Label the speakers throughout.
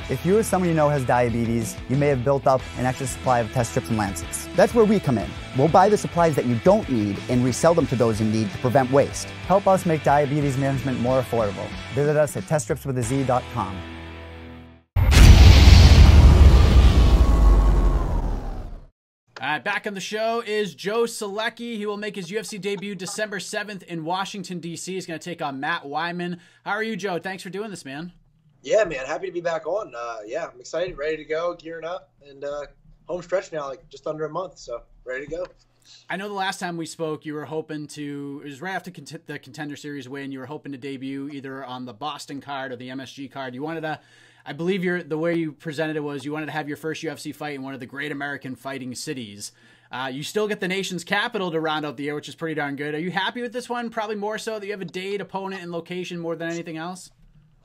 Speaker 1: If you or someone you know has diabetes, you may have built up an extra supply of test strips and lancets. That's where we come in. We'll buy the supplies that you don't need and resell them to those in need to prevent waste. Help us make diabetes management more affordable. Visit us at teststripswithaz.com.
Speaker 2: All right, back on the show is Joe Solecki. He will make his UFC debut December 7th in Washington, D.C. He's going to take on Matt Wiman. How are you, Joe? Thanks for doing this, man.
Speaker 3: Yeah, man. Happy to be back on. Yeah, I'm excited, ready to go, gearing up, and home stretch now, like just under a month, so ready to go.
Speaker 2: I know the last time we spoke, you were hoping to, it was right after the Contender Series win, you were hoping to debut either on the Boston card or the MSG card. You wanted to, I believe the way you presented it was you wanted to have your first UFC fight in one of the great American fighting cities. You still get the nation's capital to round out the year, which is pretty darn good. Are you happy with this one? Probably more so that you have a date, opponent, and location more than anything else?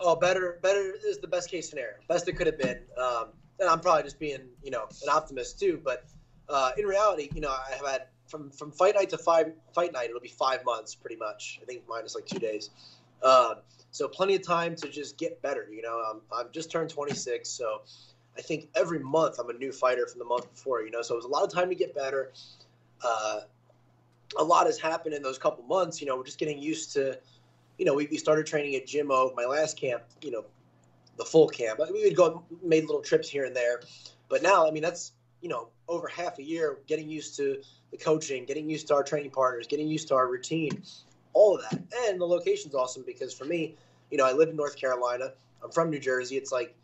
Speaker 3: Oh, better is the best case scenario. Best it could have been. And I'm probably just being, an optimist too. But in reality, I have had from fight night to fight night, it'll be 5 months pretty much. I think minus like 2 days. So plenty of time to just get better. I've just turned 26, so I think every month I'm a new fighter from the month before. So it was a lot of time to get better. A lot has happened in those couple months. We're just getting used to. We started training at Jim O, my last camp. The full camp. We would go made little trips here and there, but now that's over half a year getting used to the coaching, getting used to our training partners, getting used to our routine. All of that. And the location's awesome because for me, I live in North Carolina. I'm from New Jersey. It's like,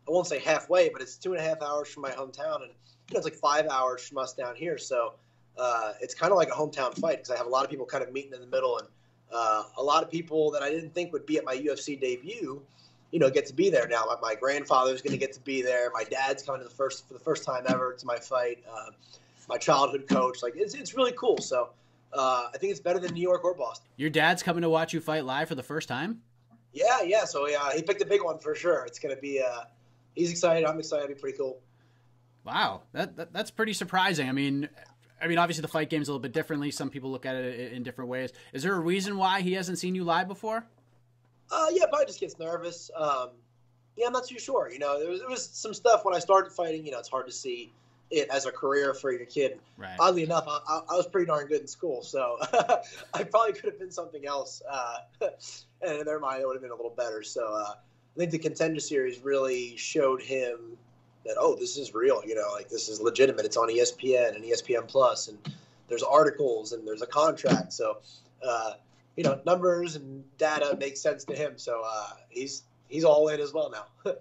Speaker 3: I won't say halfway, but it's 2.5 hours from my hometown. And, it's like 5 hours from us down here. So it's kind of like a hometown fight because I have a lot of people kind of meeting in the middle. And a lot of people that I didn't think would be at my UFC debut, get to be there now. My grandfather's going to get to be there. My dad's coming for the first time ever to my fight. My childhood coach. Like, it's really cool. So I think it's better than New York or Boston.
Speaker 2: Your dad's coming to watch you fight live for the first time?
Speaker 3: Yeah. So he picked a big one for sure. It's going to be he's excited. I'm excited. It'll be pretty cool.
Speaker 2: Wow. That's pretty surprising. I mean, obviously the fight game's a little bit differently. Some people look at it in different ways. Is there a reason why he hasn't seen you live before?
Speaker 3: Yeah, probably just gets nervous. Yeah, I'm not too sure. There was some stuff when I started fighting, it's hard to see it as a career for your kid. Right. Oddly enough, I was pretty darn good in school, so I probably could have been something else. And in their mind, it would have been a little better. So I think the Contender Series really showed him that, this is real, this is legitimate. It's on ESPN and ESPN Plus, and there's articles and there's a contract. So, numbers and data make sense to him. So he's all in as well now.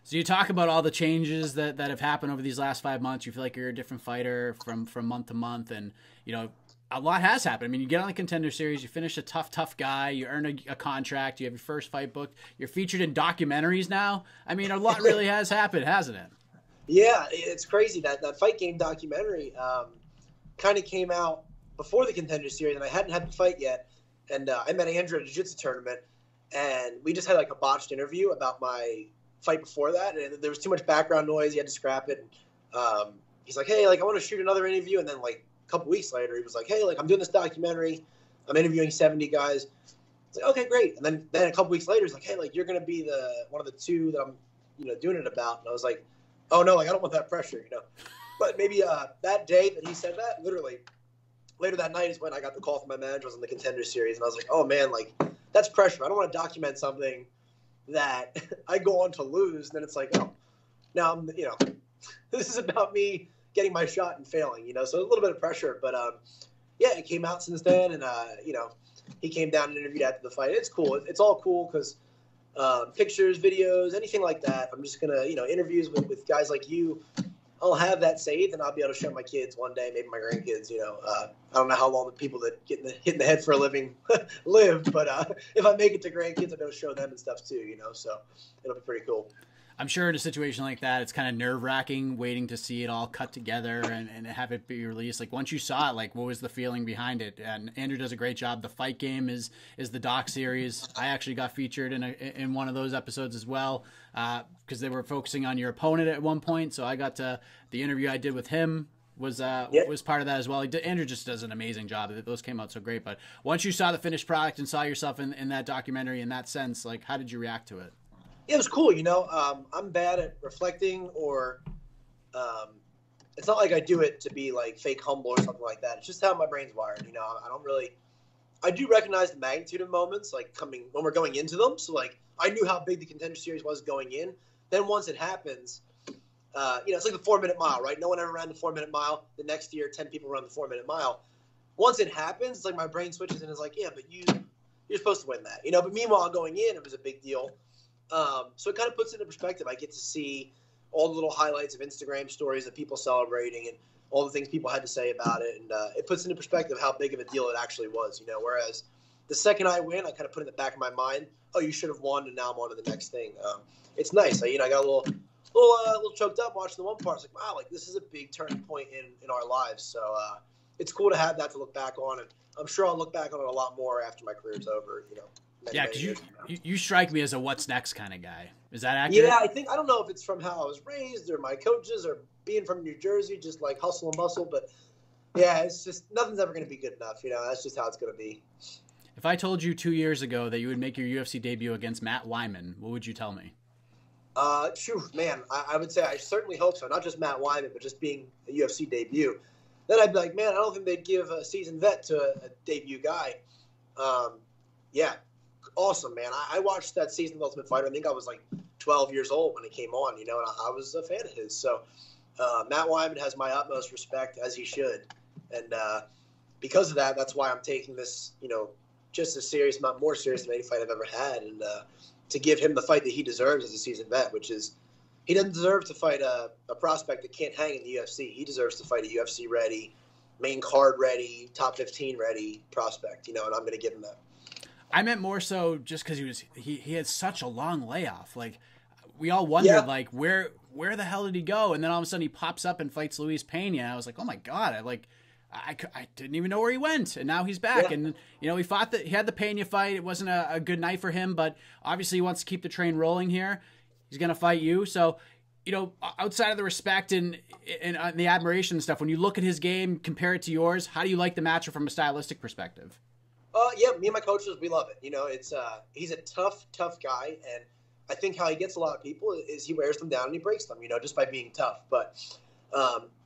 Speaker 2: So you talk about all the changes that have happened over these last 5 months. You feel like you're a different fighter from month to month, and a lot has happened. You get on the Contender Series, you finish a tough guy, you earn a contract, you have your first fight booked, you're featured in documentaries now. A lot really has happened, hasn't it?
Speaker 3: Yeah, it's crazy. That Fight Game documentary kind of came out before the Contender Series, and I hadn't had the fight yet. And I met Andrew at a jiu-jitsu tournament, and we just had like a botched interview about my fight before that, and there was too much background noise. He had to scrap it. And, he's like, hey, I want to shoot another interview. And then like a couple weeks later, he was like, hey, I'm doing this documentary. I'm interviewing 70 guys. It's like, okay, great. And then a couple weeks later, he's like, hey, you're going to be one of the two that I'm, doing it about. And I was like, oh no, I don't want that pressure, But maybe that day that he said that, literally later that night is when I got the call from my manager. I was on the Contender Series, and I was like, oh man, that's pressure. I don't want to document something that I go on to lose. And then it's like, now I'm, this is about me getting my shot and failing, so a little bit of pressure, but yeah, it came out since then. And, he came down and interviewed after the fight. It's cool. It's all cool because pictures, videos, anything like that. I'm just going to, interviews with guys like you. I'll have that saved, and I'll be able to show my kids one day, maybe my grandkids. I don't know how long the people that get hit in the head for a living live, but if I make it to grandkids, I'll be able to show them and stuff too. So it'll be pretty cool.
Speaker 2: I'm sure in a situation like that, it's kind of nerve-wracking waiting to see it all cut together and have it be released. Like, once you saw it, what was the feeling behind it? And Andrew does a great job. The Fight Game is the doc series. I actually got featured in one of those episodes as well because they were focusing on your opponent at one point. So I got to the interview I did with him was part of that as well. Andrew just does an amazing job. Those came out so great. But once you saw the finished product and saw yourself in that documentary in that sense, how did you react to it?
Speaker 3: It was cool, you know. I'm bad at reflecting, or it's not like I do it to be like fake humble or something like that. It's just how my brain's wired, you know. I don't really. I do recognize the magnitude of moments, like coming when we're going into them. So like I knew how big the Contender Series was going in. Then once it happens, you know, it's like the 4-minute mile, right? No one ever ran the 4-minute mile. The next year, 10 people run the 4-minute mile. Once it happens, it's like my brain switches and is like, yeah, but you're supposed to win that, you know. But meanwhile, going in, it was a big deal. So it kind of puts it into perspective. I get to see all the little highlights of Instagram stories of people celebrating and all the things people had to say about it. And it puts into perspective how big of a deal it actually was, you know, whereas the second I win, I kind of put it in the back of my mind, oh, you should have won, and now I'm on to the next thing. It's nice. I got a little choked up watching the one part. It's like, wow, like this is a big turning point in our lives. So it's cool to have that to look back on. And I'm sure I'll look back on it a lot more after my career's over, you know.
Speaker 2: Yeah, because you strike me as a what's next kind of guy. Is that accurate?
Speaker 3: Yeah, I don't know if it's from how I was raised or my coaches or being from New Jersey, just like hustle and bustle. But yeah, it's just nothing's ever going to be good enough. You know, that's just how it's going to be.
Speaker 2: If I told you 2 years ago that you would make your UFC debut against Matt Wiman, what would you tell me?
Speaker 3: Man, I would say I certainly hope so. Not just Matt Wiman, but just being a UFC debut. Then I'd be like, man, I don't think they'd give a seasoned vet to a debut guy. Yeah. Awesome, man. I watched that season of Ultimate Fighter. I think I was like 12 years old when it came on, you know, and I was a fan of his. So Matt Wiman has my utmost respect, as he should. And because of that, that's why I'm taking this, you know, just as serious, not more serious than any fight I've ever had. And to give him the fight that he deserves as a seasoned vet, which is he doesn't deserve to fight a prospect that can't hang in the UFC. He deserves to fight a UFC-ready, main card ready, top 15 ready prospect, you know, and I'm going to give him that.
Speaker 2: I meant more so just because he had such a long layoff. Like we all wondered, like where the hell did he go? And then all of a sudden he pops up and fights Luis Pena. And I was like, oh my god! I didn't even know where he went, and now he's back. Yeah. And you know, he had the Pena fight. It wasn't a good night for him, but obviously he wants to keep the train rolling here. He's gonna fight you, so. You know, outside of the respect and the admiration and stuff, when you look at his game, compare it to yours, how do you like the matchup from a stylistic perspective?
Speaker 3: Yeah, me and my coaches, we love it. You know, it's he's a tough guy, and I think how he gets a lot of people is he wears them down and he breaks them, you know, just by being tough. But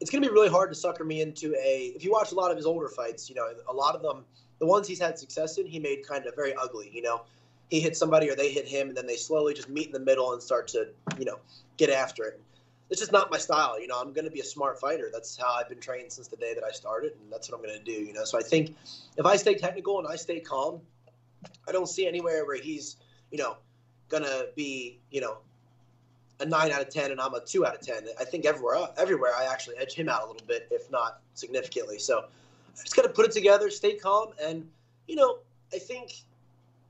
Speaker 3: it's going to be really hard to sucker me into if you watch a lot of his older fights, you know, a lot of them, the ones he's had success in, he made kind of very ugly, you know. He hit somebody or they hit him, and then they slowly just meet in the middle and start to, you know, get after it. It's just not my style. You know, I'm going to be a smart fighter. That's how I've been trained since the day that I started, and that's what I'm going to do, you know. So I think if I stay technical and I stay calm, I don't see anywhere where he's, you know, going to be, you know, a 9 out of 10 and I'm a 2 out of 10. I think everywhere I actually edge him out a little bit, if not significantly. So I just got to put it together, stay calm, and, you know, I think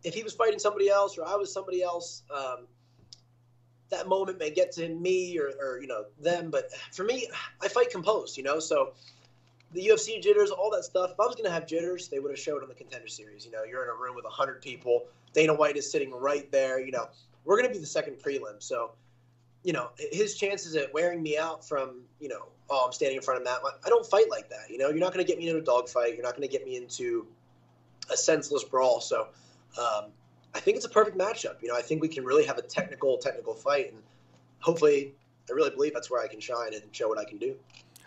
Speaker 3: if he was fighting somebody else or I was somebody else, that moment may get to me or you know, them. But for me, I fight composed, you know. So the UFC jitters, all that stuff, if I was going to have jitters, they would have showed on the Contender Series. You know, you're in a room with 100 people. Dana White is sitting right there. You know, we're going to be the second prelim. So, you know, his chances at wearing me out from, you know, oh, I'm standing in front of Matt. I don't fight like that. You know, you're not going to get me into a dogfight. You're not going to get me into a senseless brawl. So, I think it's a perfect matchup. You know, I think we can really have a technical fight, and hopefully, I really believe that's where I can shine and show what I can do.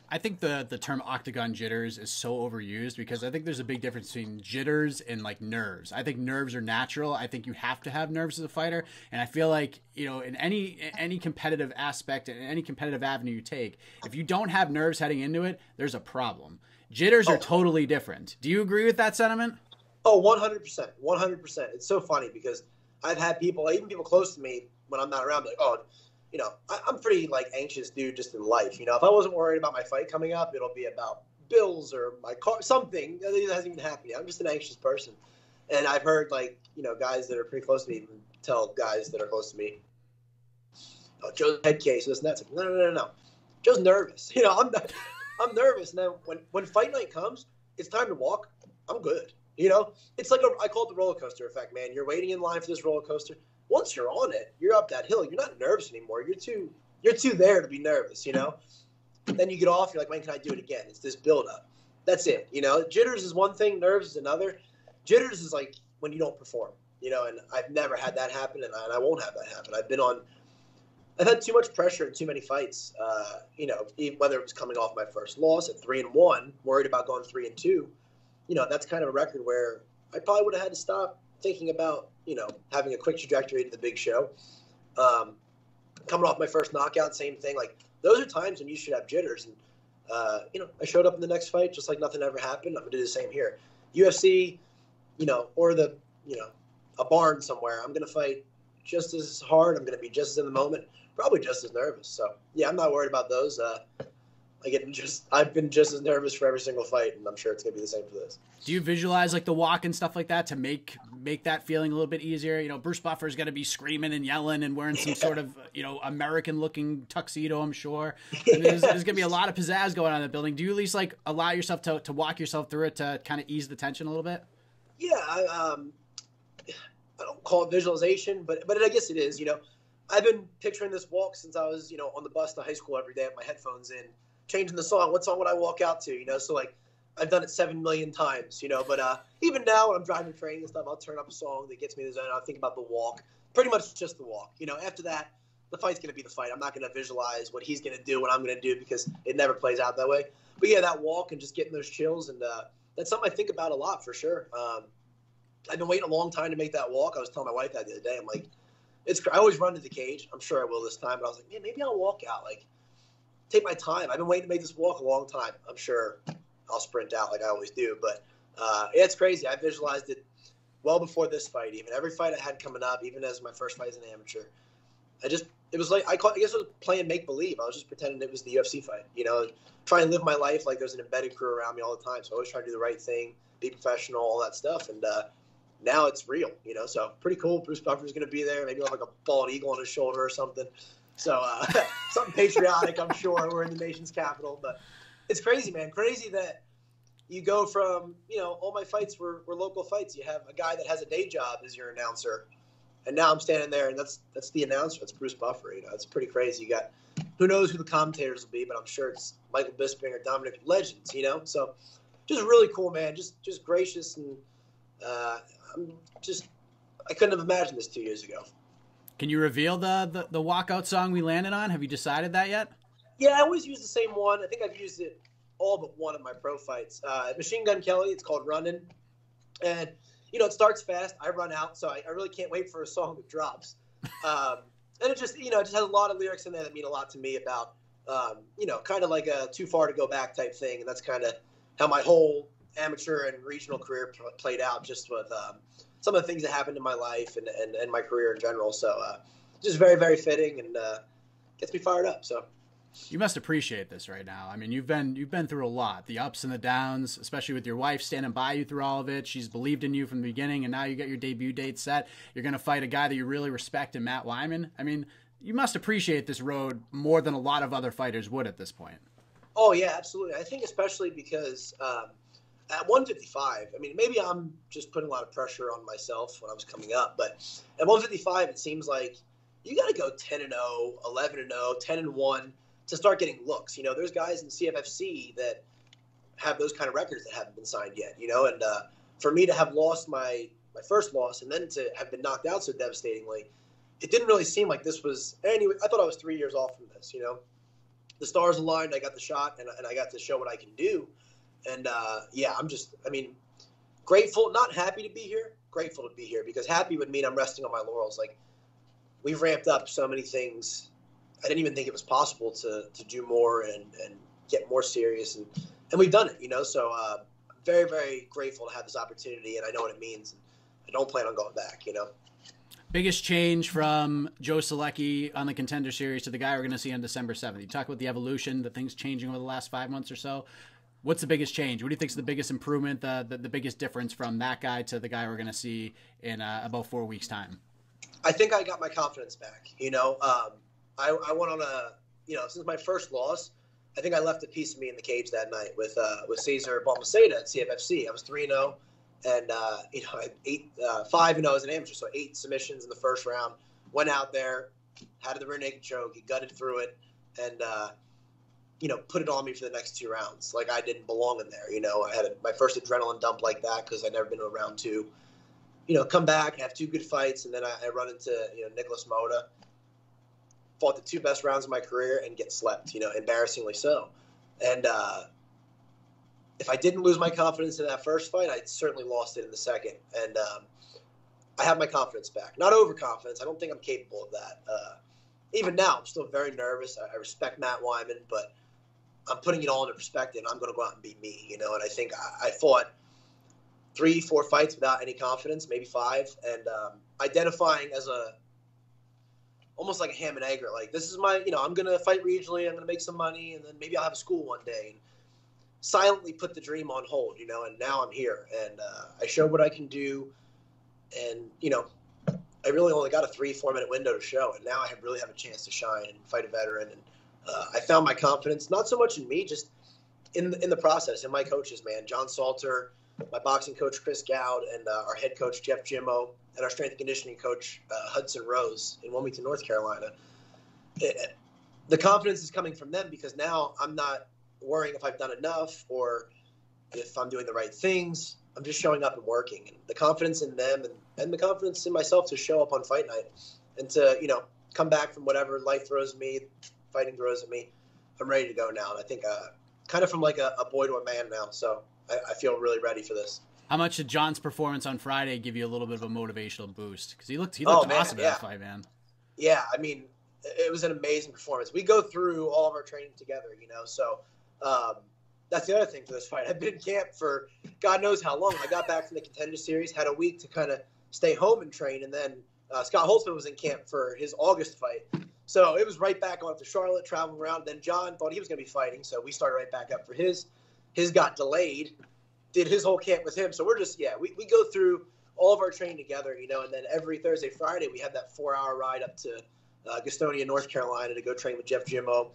Speaker 2: I think the term Octagon jitters is so overused because I think there's a big difference between jitters and like nerves. I think nerves are natural. I think you have to have nerves as a fighter, and I feel like, you know, in any competitive aspect and any competitive avenue you take, if you don't have nerves heading into it, there's a problem. Jitters are totally different. Do you agree with that sentiment?
Speaker 3: Oh, 100%. 100%. It's so funny because I've had people, even people close to me when I'm not around, like, oh, you know, I'm pretty, like, anxious dude just in life. You know, if I wasn't worried about my fight coming up, it'll be about bills or my car, something that hasn't even happened yet. I'm just an anxious person. And I've heard, like, you know, guys that are pretty close to me even tell guys that are close to me, oh, Joe's head case, this and that. It's like, no. Joe's nervous. You know, I'm nervous. And then when fight night comes, it's time to walk. I'm good. You know, it's like I call it the roller coaster effect, man. You're waiting in line for this roller coaster. Once you're on it, you're up that hill. You're not nervous anymore. You're too there to be nervous, you know. Then you get off. You're like, when can I do it again? It's this build up. That's it. You know, jitters is one thing. Nerves is another. Jitters is like when you don't perform. and I've never had that happen, and I won't have that happen. I've had too much pressure in too many fights, whether it was coming off my first loss at 3-1, worried about going 3-2, that's kind of a record where I probably would have had to stop thinking about, having a quick trajectory to the big show. Coming off my first knockout, same thing. Like, those are times when you should have jitters. And, I showed up in the next fight just like nothing ever happened. I'm going to do the same here. UFC, or a barn somewhere, I'm going to fight just as hard. I'm going to be just as in the moment, probably just as nervous. So, yeah, I'm not worried about those. I've been just as nervous for every single fight, and I'm sure it's going to be the same for this.
Speaker 2: Do you visualize like the walk and stuff like that to make that feeling a little bit easier? Bruce Buffer's going to be screaming and yelling and wearing some sort of, American looking tuxedo, I'm sure. And there's going to be a lot of pizzazz going on in the building. Do you at least like allow yourself to walk yourself through it to kind of ease the tension a little bit?
Speaker 3: Yeah. I don't call it visualization, but I guess it is. I've been picturing this walk since I was, on the bus to high school every day with my headphones in, changing the song. What song would I walk out to? So like I've done it 7 million times, but even now when I'm driving training and stuff, I'll turn up a song that gets me in the zone. I'll think about the walk, pretty much just the walk. After that, the fight's going to be the fight. I'm not going to visualize what he's going to do, what I'm going to do, because it never plays out that way. But yeah, that walk and just getting those chills, and that's something I think about a lot for sure. I've been waiting a long time to make that walk. I was telling my wife that the other day. I'm like, I always run to the cage. I'm sure I will this time, but I was like, man, maybe I'll walk out. Like, take my time. I've been waiting to make this walk a long time. I'm sure I'll sprint out like I always do, but it's crazy. I visualized it well before this fight. Even every fight I had coming up, even as my first fight as an amateur, it was like I guess it was playing make believe. I was just pretending it was the UFC fight. Try and live my life like there's an embedded crew around me all the time. So I always try to do the right thing, be professional, all that stuff, and now it's real. So pretty cool. Bruce Buffer's going to be there. Maybe he'll have like a bald eagle on his shoulder or something. So something patriotic, I'm sure. We're in the nation's capital, but it's crazy, man. Crazy that you go from, all my fights were local fights. You have a guy that has a day job as your announcer, and now I'm standing there, and that's the announcer. It's Bruce Buffer. It's pretty crazy. You got, who knows who the commentators will be, but I'm sure it's Michael Bisping or Dominic, legends. So just really cool, man. Just gracious, and I couldn't have imagined this 2 years ago.
Speaker 2: Can you reveal the walkout song we landed on? Have you decided that yet?
Speaker 3: Yeah, I always use the same one. I think I've used it all but one of my pro fights. Machine Gun Kelly, it's called Runnin'. And, it starts fast. I run out, so I really can't wait for a song that drops. And it just has a lot of lyrics in there that mean a lot to me about, kind of like a too far to go back type thing. And that's kind of how my whole amateur and regional career played out, just with some of the things that happened in my life and my career in general. So just very, very fitting, and gets me fired up. So
Speaker 2: you must appreciate this right now. I mean, you've been through a lot, the ups and the downs, especially with your wife standing by you through all of it. She's believed in you from the beginning, and now you got your debut date set. You're going to fight a guy that you really respect in Matt Wiman. I mean, you must appreciate this road more than a lot of other fighters would at this point.
Speaker 3: Oh, yeah, absolutely. I think especially because at 155, I mean, maybe I'm just putting a lot of pressure on myself when I was coming up, but at 155, it seems like you got to go 10-0, 11-0, 10-1 to start getting looks. There's guys in CFFC that have those kind of records that haven't been signed yet, and for me to have lost my first loss and then to have been knocked out so devastatingly, it didn't really seem like this was anyway. I thought I was 3 years off from this. The stars aligned. I got the shot, and I got to show what I can do. And I'm grateful, not happy to be here, grateful to be here, because happy would mean I'm resting on my laurels. Like, we've ramped up so many things. I didn't even think it was possible to do more and get more serious. And we've done it, so I'm very, very grateful to have this opportunity, and I know what it means. And I don't plan on going back,
Speaker 2: Biggest change from Joe Solecki on the Contender Series to the guy we're going to see on December 7th. You talk about the evolution, the things changing over the last 5 months or so. What's the biggest change? What do you think is the biggest improvement, the biggest difference from that guy to the guy we're going to see in about 4 weeks' time?
Speaker 3: I think I got my confidence back. I went on since my first loss, I think I left a piece of me in the cage that night with Cesar Balmaceda at CFFC. I was 3-0, and I had 5-0 as an amateur, so 8 submissions in the first round. Went out there, had the rear naked choke, he gutted through it, and put it on me for the next 2 rounds. Like, I didn't belong in there. I had my first adrenaline dump like that because I'd never been to a round 2. come back, have 2 good fights, and then I run into, Nicholas Moda. Fought the 2 best rounds of my career and get slept, embarrassingly so. And if I didn't lose my confidence in that first fight, I certainly lost it in the second. And I have my confidence back. Not overconfidence. I don't think I'm capable of that. Even now, I'm still very nervous. I respect Matt Wiman, but I'm putting it all into perspective. I'm going to go out and beat me, And I think I fought 3-4 fights without any confidence, maybe 5, and identifying as almost like a ham and egg. Like, this is my, I'm going to fight regionally. I'm going to make some money, and then maybe I'll have a school one day. And silently put the dream on hold, and now I'm here, and I showed what I can do, and I really only got a 3-4 minute window to show, and now I really have a chance to shine and fight a veteran. And I found my confidence, not so much in me, just in the process, in my coaches, man. John Salter, my boxing coach Chris Gowd, and our head coach Jeff Jimmo, and our strength and conditioning coach Hudson Rose in Wilmington, North Carolina. The confidence is coming from them, because now I'm not worrying if I've done enough or if I'm doing the right things. I'm just showing up and working, and the confidence in them and the confidence in myself to show up on fight night and to, come back from whatever life throws at me, fighting throws at me. I'm ready to go now. And I think kind of from like a boy to a man now. So I feel really ready for this. How
Speaker 2: much did John's performance on Friday give you a little bit of a motivational boost? Because he looked awesome in that fight, man.
Speaker 3: Yeah, I mean, it was an amazing performance. We go through all of our training together, so that's the other thing for this fight. I've been in camp for God knows how long. I got back from the Contender Series, had a week to kind of stay home and train, and then Scott Holtzman was in camp for his August fight. So it was right back on to Charlotte, traveling around. Then John thought he was going to be fighting, so we started right back up for his. His got delayed, did his whole camp with him. So we're just, we go through all of our training together, and then every Thursday, Friday, we have that 4-hour ride up to Gastonia, North Carolina to go train with Jeff Jimmo.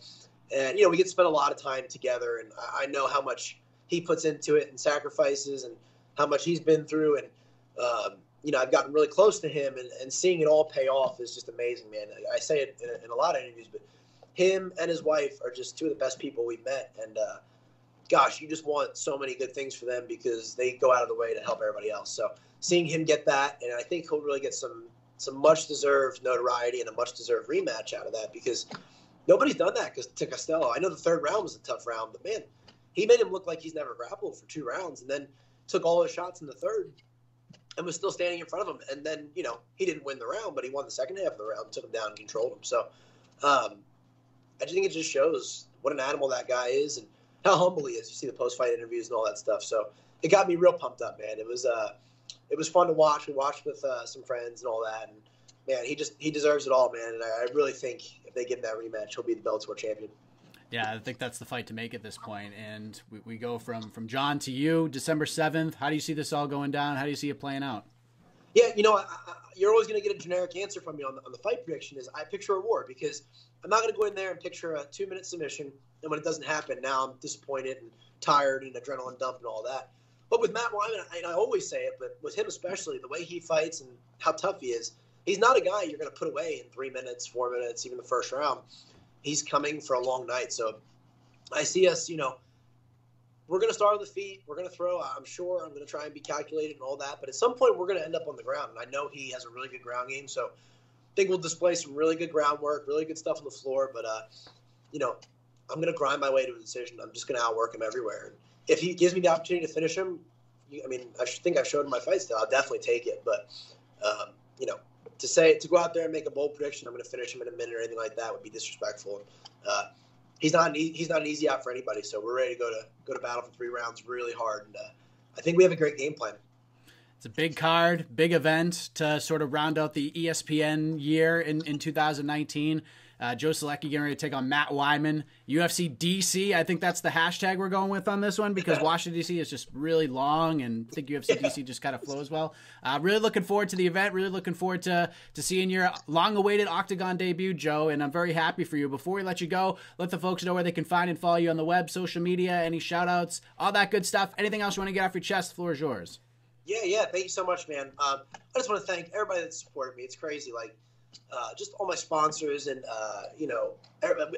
Speaker 3: And, we get to spend a lot of time together, and I know how much he puts into it and sacrifices and how much he's been through. And, I've gotten really close to him, and seeing it all pay off is just amazing, man. I say it in a lot of interviews, but him and his wife are just 2 of the best people we've met. And, gosh, you just want so many good things for them because they go out of the way to help everybody else. So seeing him get that, and I think he'll really get some much-deserved notoriety and a much-deserved rematch out of that, because nobody's done that to Costello. I know the 3rd round was a tough round, but, man, he made him look like he's never grappled for 2 rounds and then took all his shots in the 3rd and was still standing in front of him. And then, he didn't win the round, but he won the second half of the round, took him down and controlled him. So I just think it just shows what an animal that guy is and how humble he is. You see the post-fight interviews and all that stuff. So it got me real pumped up, man. It was fun to watch. We watched with some friends and all that. And, man, he deserves it all, man. And I really think if they give him that rematch, he'll be the Bellator champion.
Speaker 2: Yeah, I think that's the fight to make at this point. And we go from John to you, December 7th. How do you see this all going down? How do you see it playing out?
Speaker 3: Yeah, you're always going to get a generic answer from me on the fight prediction is I picture a war, because I'm not going to go in there and picture a 2-minute submission. And when it doesn't happen, now I'm disappointed and tired and adrenaline dump and all that. But with Matt Wiman, I always say it, but with him especially, the way he fights and how tough he is, he's not a guy you're going to put away in 3 minutes, 4 minutes, even the first round. He's coming for a long night. So I see us, we're going to start on the feet. We're going to throw. I'm sure I'm going to try and be calculated and all that. But at some point, we're going to end up on the ground. And I know he has a really good ground game. So I think we'll display some really good groundwork, really good stuff on the floor. But, I'm going to grind my way to a decision. I'm just going to outwork him everywhere. And if he gives me the opportunity to finish him, I think I've showed in my fights that I'll definitely take it. But, to go out there and make a bold prediction, I'm going to finish him in a minute or anything like that would be disrespectful. He's not an easy out for anybody. So we're ready to go to battle for 3 rounds really hard. And I think we have a great game plan.
Speaker 2: It's a big card, big event to sort of round out the ESPN year in 2019. Joe Solecki getting ready to take on Matt Wiman. UFC DC, I think that's the hashtag we're going with on this one, because Washington, D.C. is just really long, and I think UFC DC just kind of flows well. Really looking forward to the event. Really looking forward to seeing your long-awaited Octagon debut, Joe, and I'm very happy for you. Before we let you go, let the folks know where they can find and follow you on the web, social media, any shout-outs, all that good stuff. Anything else you want to get off your chest, the floor is yours.
Speaker 3: Yeah. Thank you so much, man. I just want to thank everybody that supported me. It's crazy. Just all my sponsors and,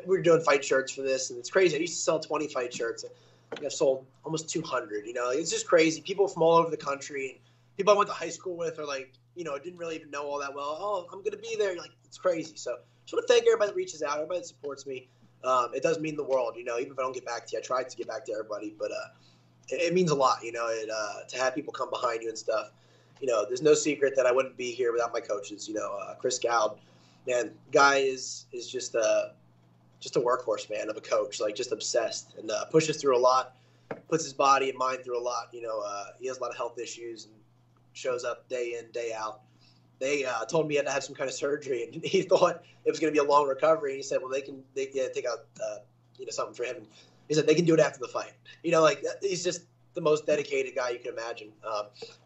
Speaker 3: we're doing fight shirts for this, and it's crazy. I used to sell 20 fight shirts. I think I've sold almost 200, It's just crazy. People from all over the country, people I went to high school with or like, didn't really even know all that well. Oh, I'm going to be there. You're like, it's crazy. So just want to thank everybody that reaches out, everybody that supports me. It does mean the world, even if I don't get back to you. I try to get back to everybody, but it means a lot, to have people come behind you and stuff. There's no secret that I wouldn't be here without my coaches. Chris Gowd, man, guy is just a workhorse, man, of a coach, like just obsessed and pushes through a lot, puts his body and mind through a lot. He has a lot of health issues and shows up day in, day out. They told me he had to have some kind of surgery, and he thought it was going to be a long recovery. And he said, well, they take out, something for him. And he said they can do it after the fight. He's just the most dedicated guy you can imagine.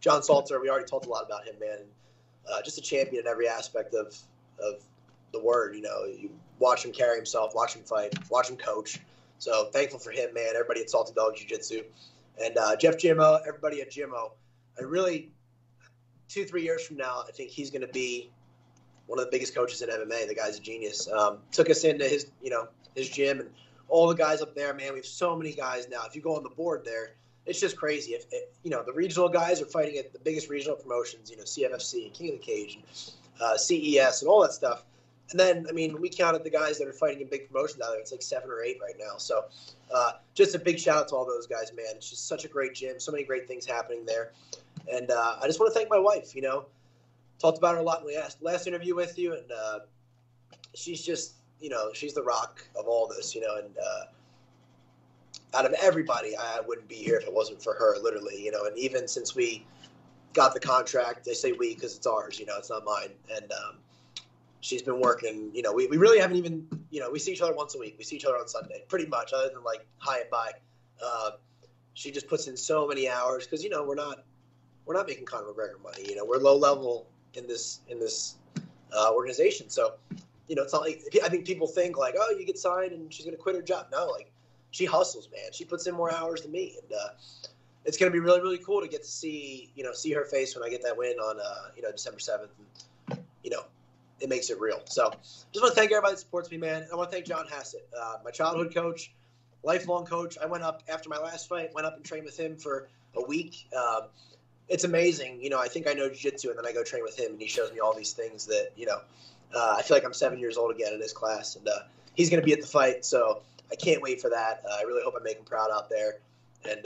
Speaker 3: John Salter, we already talked a lot about him, man. Just a champion in every aspect of the word. You watch him carry himself, watch him fight, watch him coach. So thankful for him, man. Everybody at Salty Dog Jiu-Jitsu. And Jeff Jimmo, everybody at Jimmo. I really, 2-3 years from now, I think he's going to be one of the biggest coaches in MMA. The guy's a genius. Took us into his gym and all the guys up there, man. We have so many guys now. If you go on the board there, it's just crazy. If the regional guys are fighting at the biggest regional promotions, CFFC and King of the Cage and CES and all that stuff. And then, we counted the guys that are fighting in big promotions out there. It's like 7 or 8 right now. So just a big shout out to all those guys, man. It's just such a great gym. So many great things happening there. And I just want to thank my wife, talked about her a lot in the last interview with you. And she's just, she's the rock of all this, and out of everybody, I wouldn't be here if it wasn't for her, literally, and even since we got the contract, they say we because it's ours, it's not mine. And she's been working, we really haven't even, we see each other once a week. We see each other on Sunday, pretty much, other than like hi and bye. She just puts in so many hours because, we're not making Conor McGregor money. We're low level in this organization. So, it's not like, I think people think like, oh, you get signed and she's going to quit her job. No, like she hustles, man. She puts in more hours than me. And it's going to be really, really cool to get to see her face when I get that win on, December 7th. And, it makes it real. So just want to thank everybody that supports me, man. I want to thank John Hassett, my childhood coach, lifelong coach. I went up after my last fight, went up and trained with him for a week. It's amazing. I think I know jiu-jitsu, and then I go train with him, and he shows me all these things that, I feel like I'm 7 years old again in his class, and he's going to be at the fight, so I can't wait for that. I really hope I make him proud out there, and,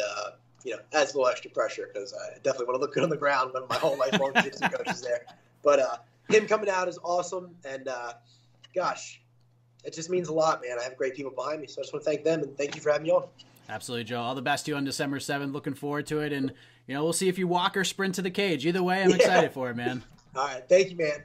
Speaker 3: adds a little extra pressure because I definitely want to look good on the ground when my whole lifelong jiu-jitsu coach is there. But him coming out is awesome, and, gosh, it just means a lot, man. I have great people behind me, so I just want to thank them, and thank you for having me on. Absolutely,
Speaker 2: Joe. All the best to you on December 7th. Looking forward to it, and we'll see if you walk or sprint to the cage. Either way, I'm excited for it, man.
Speaker 3: All right. Thank you, man.